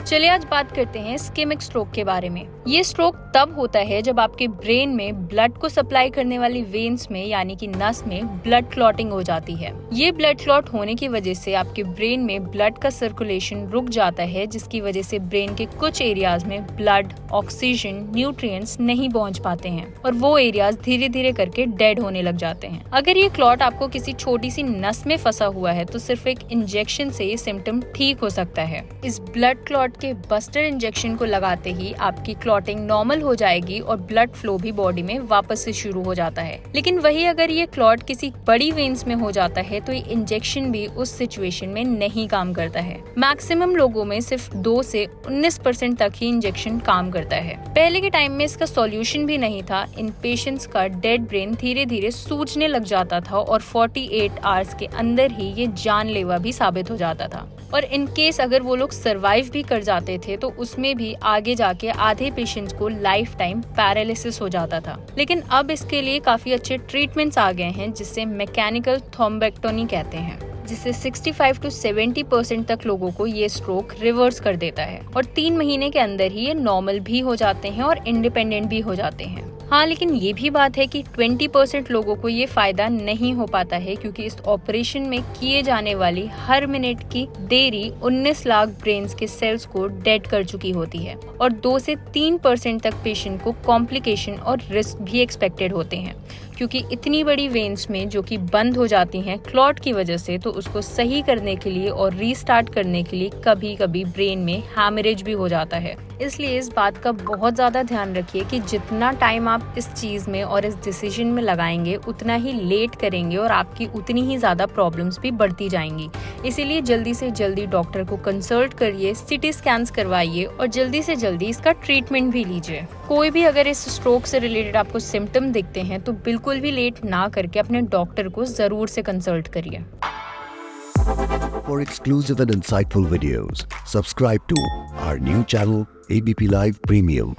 चलिए आज बात करते हैं इस्केमिक स्ट्रोक के बारे में। ये स्ट्रोक तब होता है जब आपके ब्रेन में ब्लड को सप्लाई करने वाली वेन्स में यानी कि नस में ब्लड क्लॉटिंग हो जाती है। ये ब्लड क्लॉट होने की वजह से आपके ब्रेन में ब्लड का सर्कुलेशन रुक जाता है, जिसकी वजह से ब्रेन के कुछ एरियाज में ब्लड, ऑक्सीजन, न्यूट्रिएंट्स नहीं पहुंच पाते हैं और वो एरियाज धीरे धीरे करके डेड होने लग जाते हैं। अगर ये क्लॉट आपको किसी छोटी सी नस में फंसा हुआ है तो सिर्फ एक इंजेक्शन से ये सिम्टम ठीक हो सकता है। इस ब्लड क्लॉट के बस्टर इंजेक्शन को लगाते ही आपकी क्लॉटिंग नॉर्मल हो जाएगी और ब्लड फ्लो भी बॉडी में वापस से शुरू हो जाता है। लेकिन वही अगर ये क्लॉट किसी बड़ी वेन्स में हो जाता है तो ये इंजेक्शन भी उस सिचुएशन में नहीं काम करता है। मैक्सिमम लोगों में सिर्फ 2 से 19% तक ही इंजेक्शन काम करता है। पहले के टाइम में इसका सॉल्यूशन भी नहीं था। इन पेशेंट्स का डेड ब्रेन धीरे धीरे सूजने लग जाता था और 48 आवर्स के अंदर ही ये जानलेवा भी साबित हो जाता था। और इन केस अगर वो लोग सरवाइव भी कर जाते थे तो उसमें भी आगे जाके आधे पेशेंट्स को लाइफ टाइम पैरालिसिस हो जाता था। लेकिन अब इसके लिए काफी अच्छे ट्रीटमेंट्स आ गए हैं, जिससे मैकेनिकल थ्रोम्बेक्टोमी कहते हैं, जिससे 65 to 70% तक लोगों को ये स्ट्रोक रिवर्स कर देता है और 3 महीने के अंदर ही ये नॉर्मल भी हो जाते हैं और इंडिपेंडेंट भी हो जाते हैं। हाँ, लेकिन ये भी बात है कि 20% लोगों को ये फायदा नहीं हो पाता है, क्योंकि इस ऑपरेशन में किए जाने वाली हर मिनट की देरी 19 लाख ब्रेन्स के सेल्स को डेड कर चुकी होती है और 2 से 3% तक पेशेंट को कॉम्प्लिकेशन और रिस्क भी एक्सपेक्टेड होते हैं, क्योंकि इतनी बड़ी वेन्स में जो कि बंद हो जाती हैं क्लॉट की वजह से, तो उसको सही करने के लिए और रीस्टार्ट करने के लिए कभी कभी ब्रेन में हैमरेज भी हो जाता है। इसलिए इस बात का बहुत ज़्यादा ध्यान रखिए कि जितना टाइम आप इस चीज़ में और इस डिसीजन में लगाएंगे उतना ही लेट करेंगे और आपकी उतनी ही ज़्यादा प्रॉब्लम्स भी बढ़ती जाएंगी। इसीलिए जल्दी से जल्दी डॉक्टर को कंसल्ट करिए, सिटी स्कैन्स करवाइए और जल्दी से जल्दी इसका ट्रीटमेंट भी लीजिए। कोई भी अगर इस स्ट्रोक से रिलेटेड आपको सिम्टम दिखते हैं तो बिल्कुल भी लेट ना करके अपने डॉक्टर को ज़रूर से कंसल्ट करिए। For exclusive and insightful videos, subscribe to our new channel ABP Live Premium.